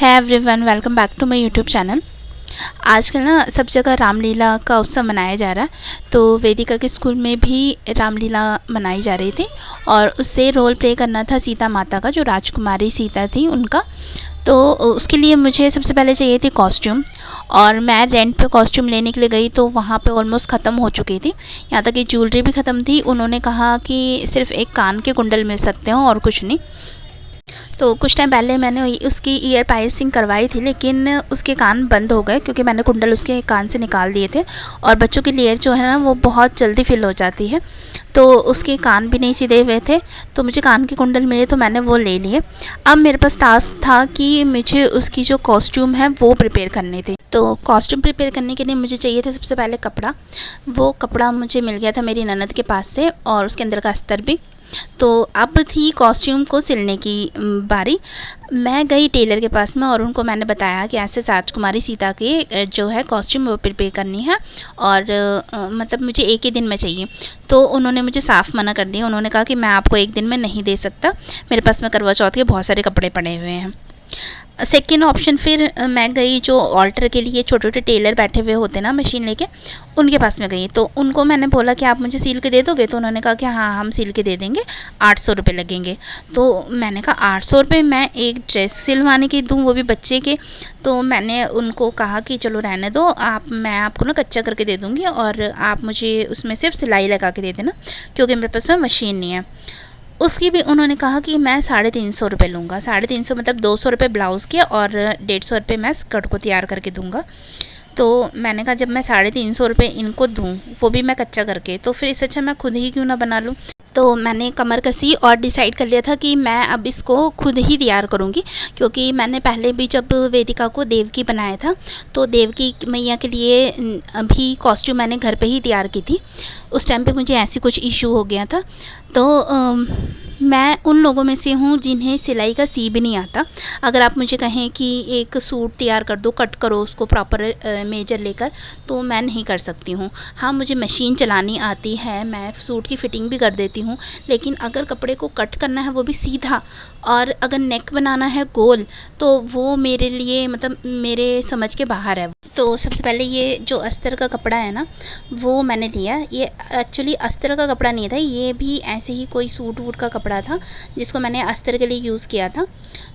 है everyone, welcome back to my YouTube channel. आजकल ना सब जगह रामलीला का उत्सव मनाया जा रहा है। तो वेदिका के स्कूल में भी रामलीला मनाई जा रही थी और उससे रोल प्ले करना था सीता माता का, जो राजकुमारी सीता थी उनका। तो उसके लिए मुझे सबसे पहले चाहिए थी कॉस्ट्यूम, और मैं रेंट पे कॉस्ट्यूम लेने के लिए गई तो वहाँ पे ऑलमोस्ट ख़त्म हो चुकी थी। यहाँ तक कि ज्वेलरी भी ख़त्म थी। उन्होंने कहा कि सिर्फ एक कान के कुंडल मिल सकते हो और कुछ नहीं। तो कुछ टाइम पहले मैंने उसकी ईयर पायर्सिंग करवाई थी, लेकिन उसके कान बंद हो गए क्योंकि मैंने कुंडल उसके कान से निकाल दिए थे। और बच्चों की लेयर जो है ना वो बहुत जल्दी फिल हो जाती है, तो उसके कान भी नहीं छिदे हुए थे। तो मुझे कान के कुंडल मिले तो मैंने वो ले लिए। अब मेरे पास टास्क था कि मुझे उसकी जो कॉस्ट्यूम है वो प्रिपेयर करने थे। तो कॉस्ट्यूम प्रिपेयर करने के लिए मुझे चाहिए था सबसे पहले कपड़ा। वो कपड़ा मुझे मिल गया था मेरी ननद के पास से, और उसके अंदर का अस्तर भी। तो अब थी कॉस्ट्यूम को सिलने की बारी। मैं गई टेलर के पास में और उनको मैंने बताया कि ऐसे राजकुमारी सीता के जो है कॉस्ट्यूम वो प्रिपेयर करनी है, और मतलब मुझे एक ही दिन में चाहिए। तो उन्होंने मुझे साफ़ मना कर दिया। उन्होंने कहा कि मैं आपको एक दिन में नहीं दे सकता, मेरे पास में करवा चौथ के बहुत सारे कपड़े पड़े हुए हैं। सेकेंड ऑप्शन फिर मैं गई, जो ऑल्टर के लिए छोटे छोटे टेलर बैठे हुए होते ना मशीन लेके, उनके पास में गई। तो उनको मैंने बोला कि आप मुझे सिल के दे दोगे? तो उन्होंने कहा कि हाँ हम सिल के दे देंगे, 800 रुपये लगेंगे। तो मैंने कहा 800 रुपये मैं एक ड्रेस सिलवाने की दूँ, वो भी बच्चे के? तो मैंने उनको कहा कि चलो रहने दो आप, मैं आपको ना कच्चा करके दे दूँगी और आप मुझे उसमें सिर्फ सिलाई लगा के दे देना, क्योंकि मेरे पास में मशीन नहीं है। उसकी भी उन्होंने कहा कि मैं 350 रुपये लूँगा। 350 मतलब 200 रुपये ब्लाउज़ के और 150 रुपये मैं स्कर्ट को तैयार करके दूँगा। तो मैंने कहा जब मैं 350 रुपये इनको दूँ, वो भी मैं कच्चा करके, तो फिर इससे अच्छा मैं खुद ही क्यों ना बना लूँ। तो मैंने कमर कसी और डिसाइड कर लिया था कि मैं अब इसको खुद ही तैयार करूँगी, क्योंकि मैंने पहले भी जब वेदिका को देवकी बनाया था तो देवकी मैया के लिए अभी कॉस्ट्यूम मैंने घर पे ही तैयार की थी। उस टाइम पे मुझे ऐसी कुछ इशू हो गया था। तो मैं उन लोगों में से हूँ जिन्हें सिलाई का सी भी नहीं आता। अगर आप मुझे कहें कि एक सूट तैयार कर दो, कट करो उसको प्रॉपर मेजर लेकर, तो मैं नहीं कर सकती हूँ। हाँ मुझे मशीन चलानी आती है, मैं सूट की फ़िटिंग भी कर देती हूँ, लेकिन अगर कपड़े को कट करना है वो भी सीधा, और अगर नेक बनाना है गोल, तो वो मेरे लिए मतलब मेरे समझ के बाहर है। तो सबसे पहले ये जो अस्तर का कपड़ा है ना वो मैंने लिया। ये एक्चुअली अस्तर का कपड़ा नहीं था, ये भी ऐसे ही कोई सूट वूट का कपड़ा था जिसको मैंने अस्तर के लिए यूज़ किया था।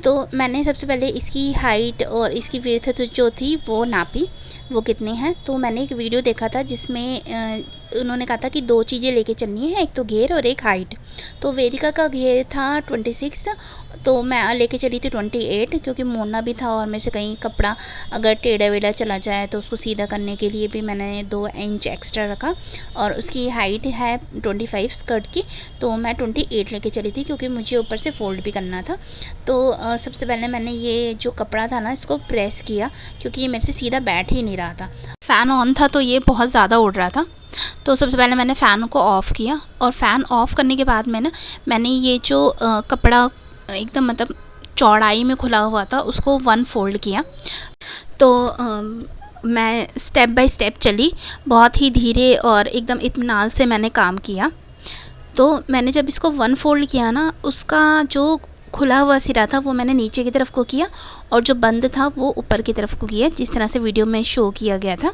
तो मैंने सबसे पहले इसकी हाइट और इसकी विड्थ जो थी वो नापी, वो कितनी है। तो मैंने एक वीडियो देखा था जिसमें उन्होंने कहा था कि 2 चीज़ें लेके चलनी है, एक तो घेर और एक हाइट। तो वेदिका का घेर था 26, तो मैं लेके चली थी 28, क्योंकि मोड़ना भी था और मेरे से कहीं कपड़ा अगर टेढ़ा वेढ़ा चला जाए तो उसको सीधा करने के लिए भी मैंने 2 इंच एक्स्ट्रा रखा। और उसकी हाइट है 25 स्कर्ट की, तो मैं 28 लेके चली थी क्योंकि मुझे ऊपर से फोल्ड भी करना था। तो सबसे पहले मैंने ये जो कपड़ा था ना इसको प्रेस किया, क्योंकि ये मेरे से सीधा बैठ ही नहीं रहा था। फ़ैन ऑन था तो ये बहुत ज़्यादा उड़ रहा था। तो सबसे पहले मैंने फ़ैन को ऑफ़ किया, और फ़ैन ऑफ़ करने के बाद में ना मैंने ये जो कपड़ा एकदम मतलब चौड़ाई में खुला हुआ था उसको 1 फोल्ड किया। तो मैं स्टेप बाय स्टेप चली, बहुत ही धीरे और एकदम इत्मीनान से मैंने काम किया। तो मैंने जब इसको 1 फोल्ड किया ना, उसका जो खुला हुआ सिरा था वो मैंने नीचे की तरफ को किया, और जो बंद था वो ऊपर की तरफ को किया, जिस तरह से वीडियो में शो किया गया था।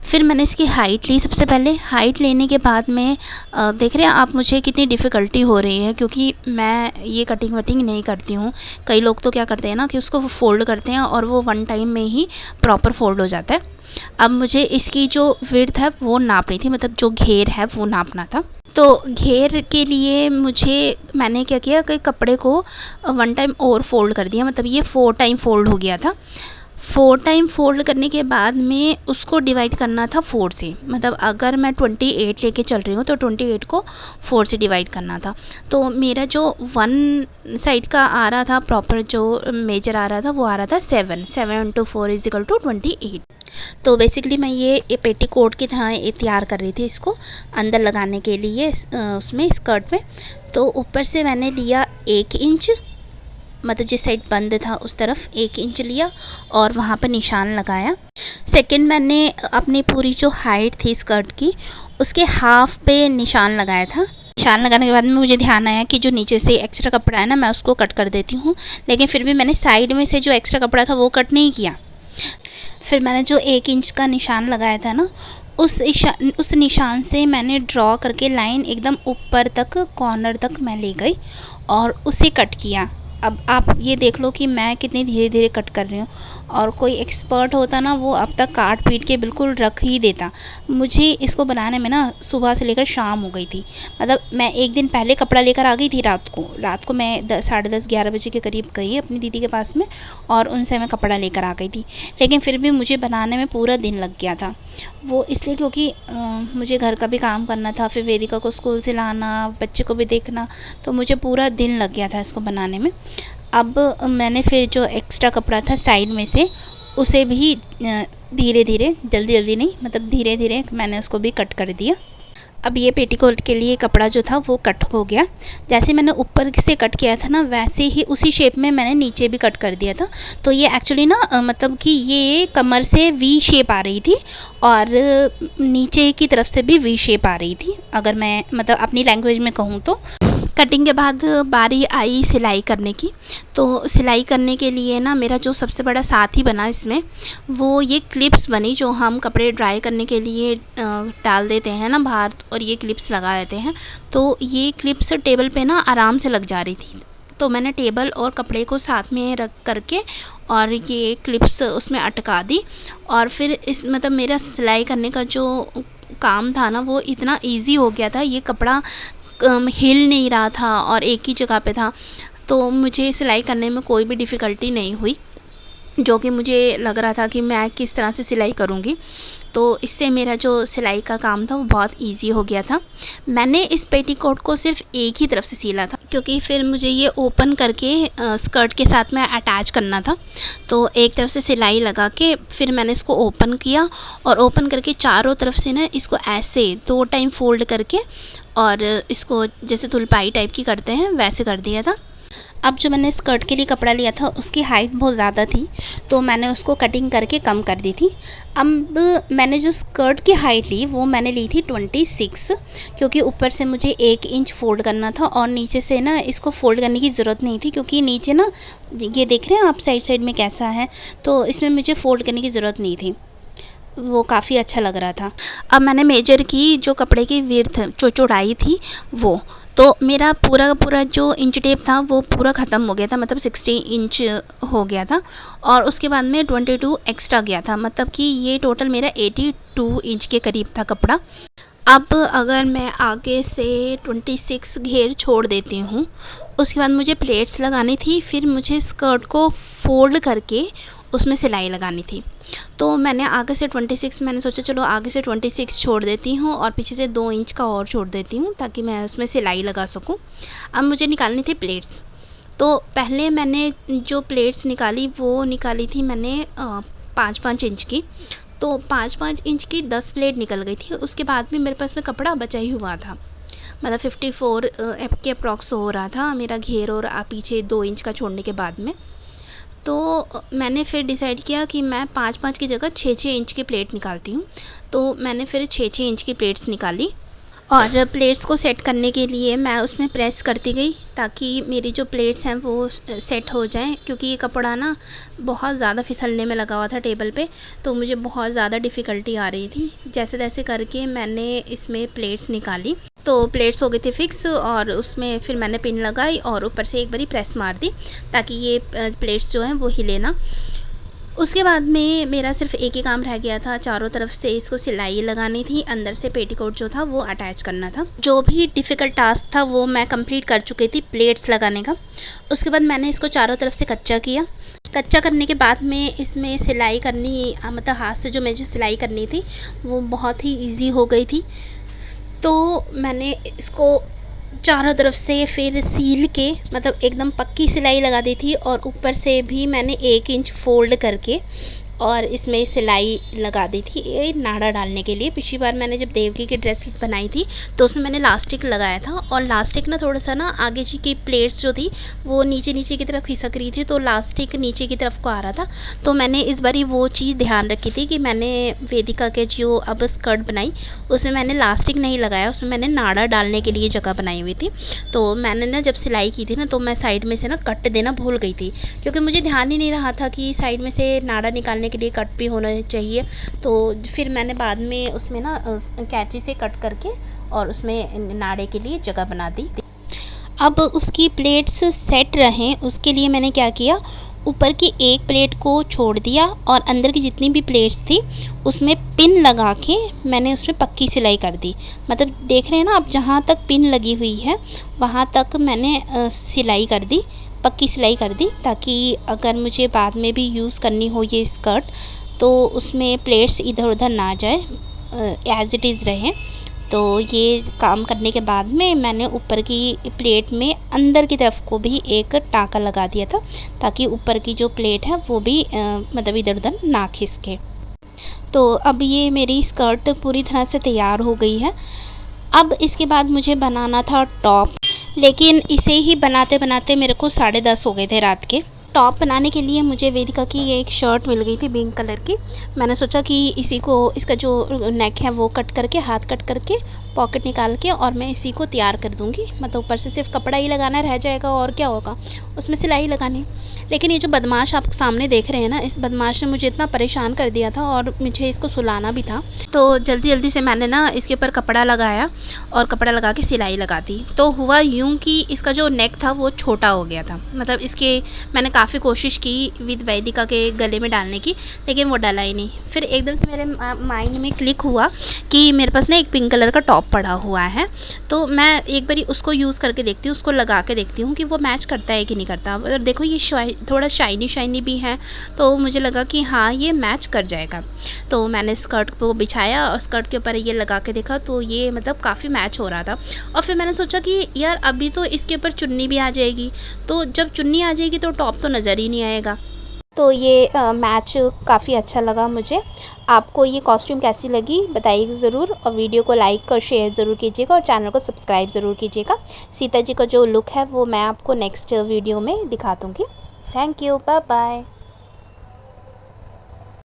फिर मैंने इसकी हाइट ली। सबसे पहले हाइट लेने के बाद में देख रहे हैं आप मुझे कितनी डिफ़िकल्टी हो रही है, क्योंकि मैं ये कटिंग वटिंग नहीं करती हूँ। कई लोग तो क्या करते हैं ना कि उसको फ़ोल्ड करते हैं और वो 1 टाइम में ही प्रॉपर फ़ोल्ड हो जाता है। अब मुझे इसकी जो विड्थ है वो नापनी थी, मतलब जो घेर है वो नापना था। तो घेर के लिए मैंने क्या किया कि कपड़े को 1 टाइम और फ़ोल्ड कर दिया, मतलब ये 4 टाइम फ़ोल्ड हो गया था। 4 टाइम फ़ोल्ड करने के बाद में उसको डिवाइड करना था 4 से, मतलब अगर मैं 28 लेके चल रही हूँ तो 28 को 4 से डिवाइड करना था। तो मेरा जो 1 साइड का आ रहा था प्रॉपर जो मेजर आ रहा था वो आ रहा था 7 × 4 = 28। तो बेसिकली मैं ये पेटीकोट की तरह तैयार कर रही थी इसको अंदर लगाने के लिए उसमें स्कर्ट में। तो ऊपर से मैंने लिया 1 इंच, मतलब जिस साइड बंद था उस तरफ 1 इंच लिया और वहाँ पर निशान लगाया। सेकंड मैंने अपनी पूरी जो हाइट थी स्कर्ट की उसके हाफ पे निशान लगाया था निशान लगाने के बाद में मुझे ध्यान आया कि जो नीचे से एक्स्ट्रा कपड़ा है ना, मैं उसको कट कर देती हूँ। लेकिन फिर भी मैंने साइड में से जो एक्स्ट्रा कपड़ा था वो कट नहीं किया। फिर मैंने जो 1 इंच का निशान लगाया था ना, उस निशान से मैंने ड्रॉ करके लाइन एकदम ऊपर तक, कॉर्नर तक मैं ले गई और उसे कट किया। अब आप ये देख लो कि मैं कितनी धीरे धीरे कट कर रही हूँ, और कोई एक्सपर्ट होता ना, वो अब तक काट पीट के बिल्कुल रख ही देता। मुझे इसको बनाने में ना सुबह से लेकर शाम हो गई थी। मतलब मैं एक दिन पहले कपड़ा लेकर आ गई थी रात को मैं 10, 11 बजे के करीब गई अपनी दीदी के पास में, और उनसे मैं कपड़ा लेकर आ गई थी। लेकिन फिर भी मुझे बनाने में पूरा दिन लग गया था। वो इसलिए क्योंकि मुझे घर का भी काम करना था, फिर वेदिका को स्कूल से लाना, बच्चे को भी देखना, तो मुझे पूरा दिन लग गया था इसको बनाने में। अब मैंने फिर जो एक्स्ट्रा कपड़ा था साइड में से, उसे भी धीरे धीरे, जल्दी जल्दी नहीं, मतलब धीरे धीरे मैंने उसको भी कट कर दिया। अब ये पेटीकोट के लिए कपड़ा जो था वो कट हो गया। जैसे मैंने ऊपर से कट किया था ना, वैसे ही उसी शेप में मैंने नीचे भी कट कर दिया था। तो ये एक्चुअली ना मतलब कि ये कमर से वी शेप आ रही थी, और नीचे की तरफ से भी वी शेप आ रही थी, अगर मैं मतलब अपनी लैंग्वेज में कहूँ तो। कटिंग के बाद बारी आई सिलाई करने की। तो सिलाई करने के लिए ना मेरा जो सबसे बड़ा साथी बना इसमें, वो ये क्लिप्स बनी जो हम कपड़े ड्राई करने के लिए डाल देते हैं ना बाहर, और ये क्लिप्स लगा देते हैं। तो ये क्लिप्स टेबल पे ना आराम से लग जा रही थी। तो मैंने टेबल और कपड़े को साथ में रख करके और ये क्लिप्स उसमें अटका दी। और फिर इस मतलब मेरा सिलाई करने का जो काम था ना, वो इतना इजी हो गया था। ये कपड़ा हिल नहीं रहा था और एक ही जगह पे था, तो मुझे सिलाई करने में कोई भी डिफ़िकल्टी नहीं हुई, जो कि मुझे लग रहा था कि मैं किस तरह से सिलाई करूँगी। तो इससे मेरा जो सिलाई का काम था वो बहुत इजी हो गया था। मैंने इस पेटीकोट को सिर्फ एक ही तरफ से सिला था, क्योंकि फिर मुझे ये ओपन करके स्कर्ट के साथ में अटैच करना था। तो एक तरफ से सिलाई लगा के फिर मैंने इसको ओपन किया, और ओपन करके चारों तरफ से ना इसको ऐसे 2 टाइम फ़ोल्ड करके, और इसको जैसे तुलपाई टाइप की करते हैं वैसे कर दिया था। अब जो मैंने स्कर्ट के लिए कपड़ा लिया था उसकी हाइट बहुत ज़्यादा थी, तो मैंने उसको कटिंग करके कम कर दी थी। अब मैंने जो स्कर्ट की हाइट ली वो मैंने ली थी 26, क्योंकि ऊपर से मुझे 1 इंच फ़ोल्ड करना था, और नीचे से ना इसको फ़ोल्ड करने की ज़रूरत नहीं थी, क्योंकि नीचे ना ये देख रहे हैं आप साइड में कैसा है, तो इसमें मुझे फ़ोल्ड करने की ज़रूरत नहीं थी। वो काफ़ी अच्छा लग रहा था। अब मैंने मेजर की जो कपड़े की विड्थ, जो चौड़ाई थी वो, तो मेरा पूरा का पूरा जो इंच टेप था वो पूरा ख़त्म हो गया था, मतलब 60 इंच हो गया था। और उसके बाद में 22 एक्स्ट्रा गया था, मतलब कि ये टोटल मेरा 82 इंच के करीब था कपड़ा। अब अगर मैं आगे से 26 घेर छोड़ देती हूँ, उसके बाद मुझे प्लेट्स लगानी थी, फिर मुझे स्कर्ट को फ़ोल्ड करके उसमें सिलाई लगानी थी। तो मैंने आगे से 26, मैंने सोचा चलो आगे से 26 छोड़ देती हूँ और पीछे से 2 इंच का और छोड़ देती हूँ, ताकि मैं उसमें सिलाई लगा सकूँ। अब मुझे निकालनी थी प्लेट्स। तो पहले मैंने जो प्लेट्स निकाली वो निकाली थी मैंने 5-5 इंच की। तो 5-5 इंच की 10 प्लेट निकल गई थी। उसके बाद भी मेरे पास में कपड़ा बचा ही हुआ था, मतलब 54 के अप्रॉक्स हो रहा था मेरा घेर, और पीछे 2 इंच का छोड़ने के बाद में। तो मैंने फिर डिसाइड किया कि मैं 5-5 की जगह 6-6 इंच की प्लेट निकालती हूँ। तो मैंने फिर 6-6 इंच की प्लेट्स निकाली, और प्लेट्स को सेट करने के लिए मैं उसमें प्रेस करती गई, ताकि मेरी जो प्लेट्स हैं वो सेट हो जाएं, क्योंकि ये कपड़ा ना बहुत ज़्यादा फिसलने में लगा हुआ था टेबल पे, तो मुझे बहुत ज़्यादा डिफ़िकल्टी आ रही थी। जैसे तैसे करके मैंने इसमें प्लेट्स निकाली, तो प्लेट्स हो गई थी फिक्स, और उसमें फिर मैंने पिन लगाई और ऊपर से एक बारी प्रेस मार दी, ताकि ये प्लेट्स जो हैं वो हिले ना। उसके बाद में मेरा सिर्फ एक ही काम रह गया था, चारों तरफ से इसको सिलाई लगानी थी, अंदर से पेटीकोट जो था वो अटैच करना था। जो भी डिफ़िकल्ट टास्क था वो मैं कंप्लीट कर चुकी थी प्लेट्स लगाने का। उसके बाद मैंने इसको चारों तरफ से कच्चा किया। कच्चा करने के बाद में इसमें सिलाई करनी, मतलब हाथ से जो मुझे सिलाई करनी थी वो बहुत ही ईजी हो गई थी। तो मैंने इसको चारों तरफ से फिर सील के, मतलब एकदम पक्की सिलाई लगा दी थी, और ऊपर से भी मैंने 1 इंच फ़ोल्ड करके और इसमें सिलाई लगा दी थी ये नाड़ा डालने के लिए। पिछली बार मैंने जब देवकी की ड्रेस बनाई थी तो उसमें मैंने लास्टिक लगाया था, और लास्टिक ना थोड़ा सा ना आगे जी की प्लेट्स जो थी वो नीचे नीचे की तरफ खिसक रही थी, तो लास्टिक नीचे की तरफ को आ रहा था। तो मैंने इस बार वो चीज़ ध्यान रखी थी कि मैंने वेदिका के जो अब स्कर्ट बनाई उसमें मैंने लास्टिक नहीं लगाया, उसमें मैंने नाड़ा डालने के लिए जगह बनाई हुई थी। तो मैंने ना जब सिलाई की थी ना तो मैं साइड में से ना कट देना भूल गई थी, क्योंकि मुझे ध्यान ही नहीं रहा था कि साइड में से नाड़ा निकालने के लिए कट भी होना चाहिए। तो फिर मैंने बाद में उसमें ना कैंची से कट करके और उसमें नाड़े के लिए जगह बना दी। अब उसकी प्लेट्स सेट रहें उसके लिए मैंने क्या किया, ऊपर की एक प्लेट को छोड़ दिया और अंदर की जितनी भी प्लेट्स थी उसमें पिन लगा के मैंने उसमें पक्की सिलाई कर दी। मतलब देख रहे हैं ना आप, जहाँ तक पिन लगी हुई है वहाँ तक मैंने सिलाई कर दी, पक्की सिलाई कर दी, ताकि अगर मुझे बाद में भी यूज़ करनी हो ये स्कर्ट तो उसमें प्लेट्स इधर उधर ना जाए, एज़ इट इज़ रहें। तो ये काम करने के बाद में मैंने ऊपर की प्लेट में अंदर की तरफ को भी एक टाँका लगा दिया था, ताकि ऊपर की जो प्लेट है वो भी मतलब इधर उधर ना खिसके। तो अब ये मेरी स्कर्ट पूरी तरह से तैयार हो गई है। अब इसके बाद मुझे बनाना था टॉप, लेकिन इसे ही बनाते बनाते मेरे को 10:30 हो गए थे रात के। टॉप बनाने के लिए मुझे वेदिका की एक शर्ट मिल गई थी पिंक कलर की। मैंने सोचा कि इसी को, इसका जो नेक है वो कट करके, हाथ कट करके, पॉकेट निकाल के और मैं इसी को तैयार कर दूंगी। मतलब ऊपर से सिर्फ कपड़ा ही लगाना रह जाएगा और क्या होगा, उसमें सिलाई लगानी। लेकिन ये जो बदमाश आप सामने देख रहे हैं ना, इस बदमाश ने मुझे इतना परेशान कर दिया था और मुझे इसको सुलाना भी था। तो जल्दी जल्दी से मैंने ना इसके ऊपर कपड़ा लगाया और कपड़ा लगा के सिलाई लगा दी। तो हुआ यूँ कि इसका जो नेक था वो छोटा हो गया था। मतलब इसके मैंने काफ़ी कोशिश की विद वेदिका के गले में डालने की, लेकिन वो डाला ही नहीं। फिर एकदम से मेरे माइंड में क्लिक हुआ कि मेरे पास ना एक पिंक कलर का टॉप पड़ा हुआ है, तो मैं एक बारी उसको यूज़ करके देखती हूँ, उसको लगा के देखती हूँ कि वो मैच करता है कि नहीं करता। और देखो ये थोड़ा शाइनी शाइनी भी है, तो मुझे लगा कि हाँ ये मैच कर जाएगा। तो मैंने स्कर्ट को बिछाया और स्कर्ट के ऊपर ये लगा के देखा, तो ये मतलब काफ़ी मैच हो रहा था। और फिर मैंने सोचा कि यार अभी तो इसके ऊपर चुन्नी भी आ जाएगी, तो जब चुन्नी आ जाएगी तो टॉप तो नज़र ही नहीं आएगा। तो ये मैच काफ़ी अच्छा लगा मुझे। आपको ये कॉस्ट्यूम कैसी लगी बताइए ज़रूर, और वीडियो को लाइक और शेयर ज़रूर कीजिएगा और चैनल को सब्सक्राइब ज़रूर कीजिएगा। सीता जी का जो लुक है वो मैं आपको नेक्स्ट वीडियो में दिखा दूँगी। Thank you, bye bye.